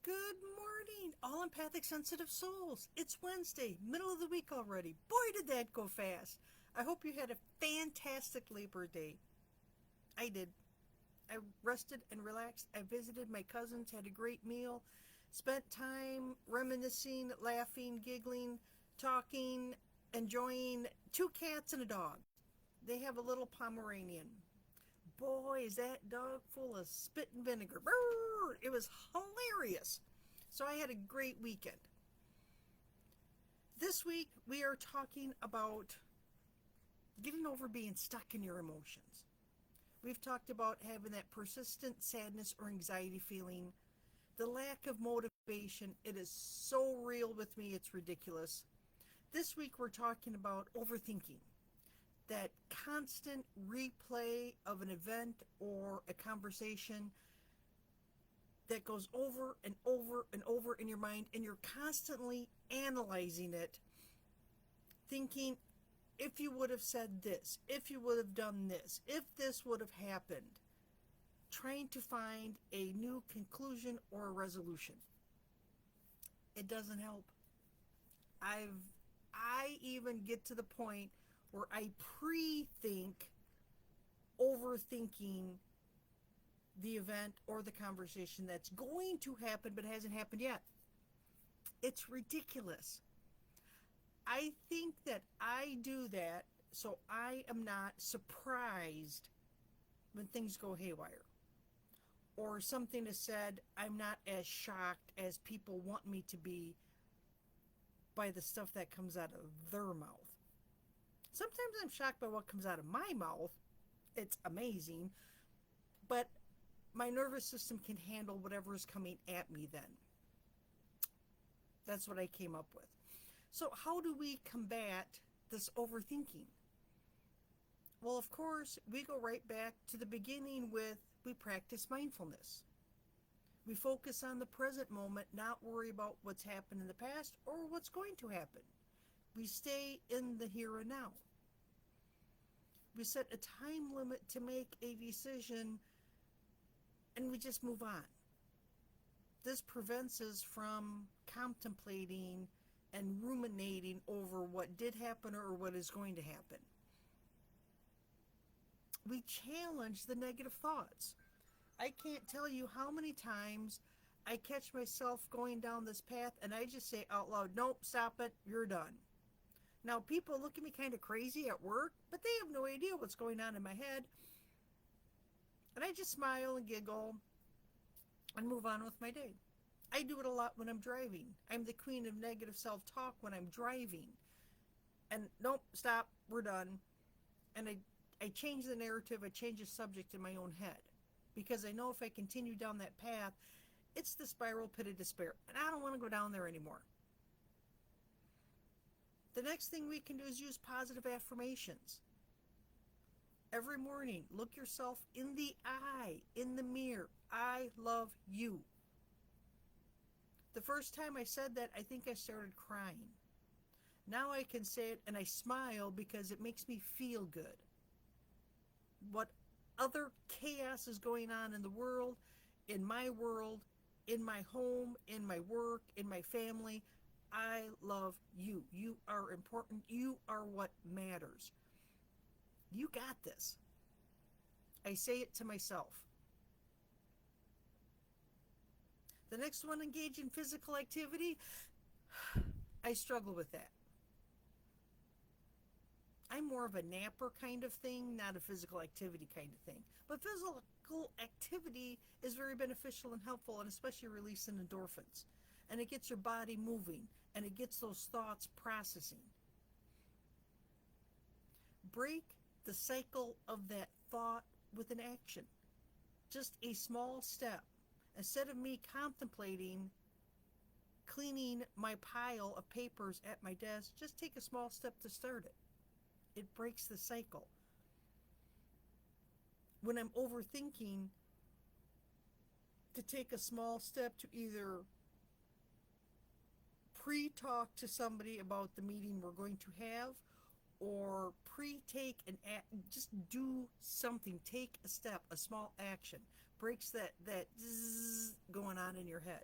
Good morning, all empathic sensitive souls. It's Wednesday, middle of the week already. Boy, did that go fast. I hope you had a fantastic Labor Day. I did. I rested and relaxed. I visited my cousins, had a great meal, spent time reminiscing, laughing, giggling, talking, enjoying 2 cats and a dog. They have a little Pomeranian. Boy, is that dog full of spit and vinegar. Brrr! It was hilarious. So I had a great weekend. This week, we are talking about getting over being stuck in your emotions. We've talked about having that persistent sadness or anxiety feeling, the lack of motivation. It is so real with me, it's ridiculous. This week, we're talking about overthinking. That constant replay of an event or a conversation that goes over and over and over in your mind, and you're constantly analyzing it, thinking, if you would have said this, if you would have done this, if this would have happened, trying to find a new conclusion or a resolution. It doesn't help. I even get to the point where I pre-think overthinking the event or the conversation that's going to happen but hasn't happened yet. It's ridiculous. I think that I do that so I am not surprised when things go haywire. Or something is said, I'm not as shocked as people want me to be by the stuff that comes out of their mouth. Sometimes I'm shocked by what comes out of my mouth. It's amazing. But my nervous system can handle whatever is coming at me then. That's what I came up with. So how do we combat this overthinking? Well, of course, we go right back to the beginning with we practice mindfulness. We focus on the present moment, not worry about what's happened in the past or what's going to happen. We stay in the here and now. We set a time limit to make a decision and we just move on. This prevents us from contemplating and ruminating over what did happen or what is going to happen. We challenge the negative thoughts. I can't tell you how many times I catch myself going down this path and I just say out loud, nope, stop it, you're done. Now, people look at me kind of crazy at work, but they have no idea what's going on in my head. And I just smile and giggle and move on with my day. I do it a lot when I'm driving. I'm the queen of negative self-talk when I'm driving. And nope, stop, we're done. And I change the narrative, I change the subject in my own head. Because I know if I continue down that path, it's the spiral pit of despair. And I don't want to go down there anymore. The next thing we can do is use positive affirmations. Every morning, look yourself in the eye, in the mirror. I love you. The first time I said that, I think I started crying. Now I can say it and I smile because it makes me feel good. What other chaos is going on in the world, in my home, in my work, in my family, I love you. You are important. You are what matters. You got this. I say it to myself. The next one, engage in physical activity. I struggle with that. I'm more of a napper kind of thing, not a physical activity kind of thing. But physical activity is very beneficial and helpful, and especially releasing endorphins. And it gets your body moving, and it gets those thoughts processing. Break the cycle of that thought with an action. Just a small step. Instead of me contemplating cleaning my pile of papers at my desk, just take a small step to start it. It breaks the cycle. When I'm overthinking, to take a small step to either pre-talk to somebody about the meeting we're going to have, or pre-take and just do something. Take a step, a small action. Breaks that zzz going on in your head.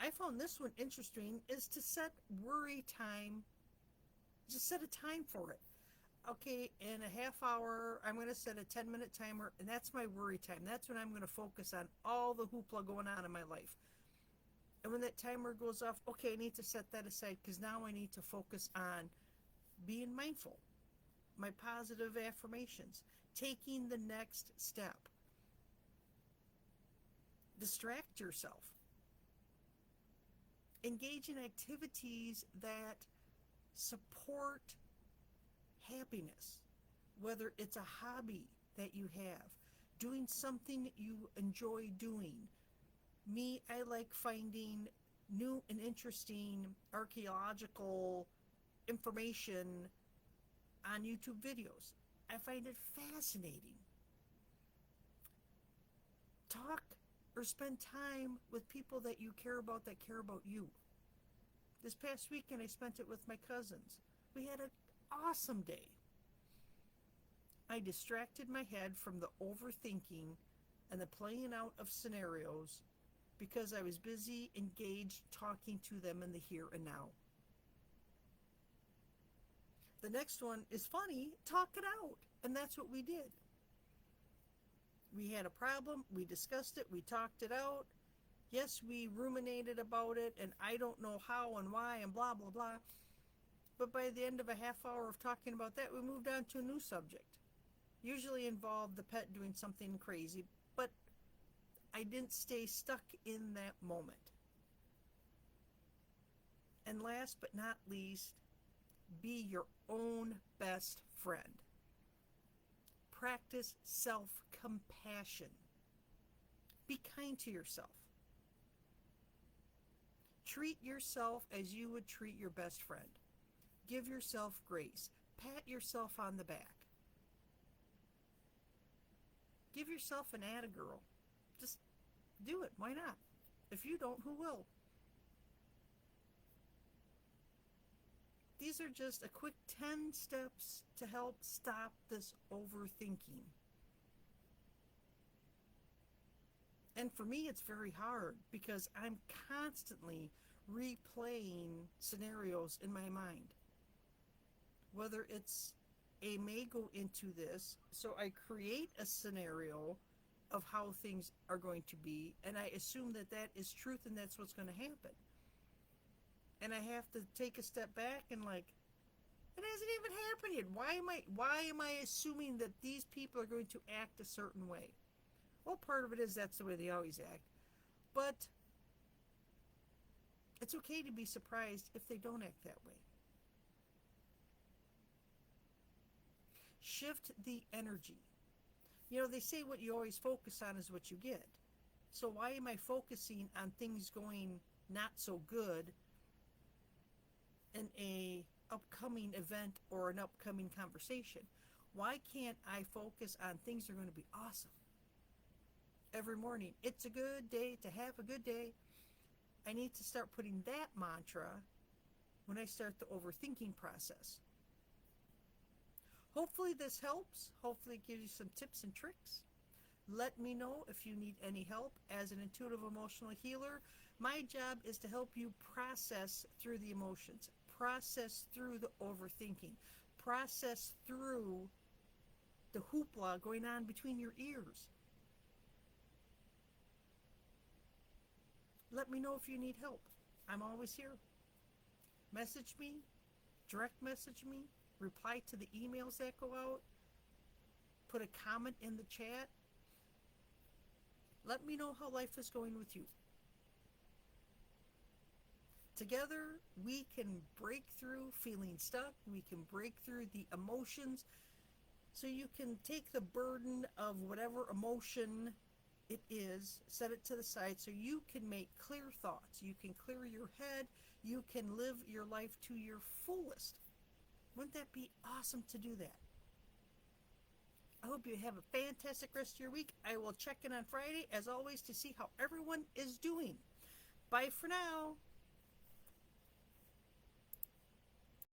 I found this one interesting, is to set worry time. Just set a time for it. Okay, in a half hour, I'm going to set a 10-minute timer, and that's my worry time. That's when I'm going to focus on all the hoopla going on in my life. And when that timer goes off, okay, I need to set that aside because now I need to focus on being mindful, my positive affirmations, taking the next step. Distract yourself. Engage in activities that support happiness, whether it's a hobby that you have, doing something you enjoy doing. Me, I like finding new and interesting archaeological information on YouTube videos. I find it fascinating. Talk or spend time with people that you care about, that care about you. This past weekend, I spent it with my cousins. We had an awesome day. I distracted my head from the overthinking and the playing out of scenarios because I was busy, engaged, talking to them in the here and now. The next one is funny, talk it out. And that's what we did. We had a problem, we discussed it, we talked it out. Yes, we ruminated about it, and I don't know how and why and blah, blah, blah. But by the end of a half hour of talking about that, we moved on to a new subject. Usually involved the pet doing something crazy, but I didn't stay stuck in that moment. And last but not least, be your own best friend. Practice self-compassion. Be kind to yourself. Treat yourself as you would treat your best friend. Give yourself grace. Pat yourself on the back. Give yourself an atta girl. Just do it. Why not? If you don't, who will? These are just a quick 10 steps to help stop this overthinking. And for me, it's very hard because I'm constantly replaying scenarios in my mind. Whether it's a may go into this, so I create a scenario of how things are going to be, and I assume that that is truth and that's what's going to happen. And I have to take a step back and like, it hasn't even happened yet. Why am I assuming that these people are going to act a certain way? Well, part of it is that's the way they always act. But it's okay to be surprised if they don't act that way. Shift the energy. You know, they say what you always focus on is what you get. So why am I focusing on things going not so good in a upcoming event or an upcoming conversation? Why can't I focus on things that are going to be awesome? Every morning, it's a good day to have a good day. I need to start putting that mantra when I start the overthinking process. Hopefully this helps. Hopefully it gives you some tips and tricks. Let me know if you need any help. As an intuitive emotional healer, my job is to help you process through the emotions, process through the overthinking, process through the hoopla going on between your ears. Let me know if you need help. I'm always here. Message me, direct message me, reply to the emails that go out, put a comment in the chat. Let me know how life is going with you. Together, we can break through feeling stuck. We can break through the emotions. So you can take the burden of whatever emotion it is, set it to the side so you can make clear thoughts. You can clear your head. You can live your life to your fullest. Wouldn't that be awesome to do that? I hope you have a fantastic rest of your week. I will check in on Friday, as always, to see how everyone is doing. Bye for now.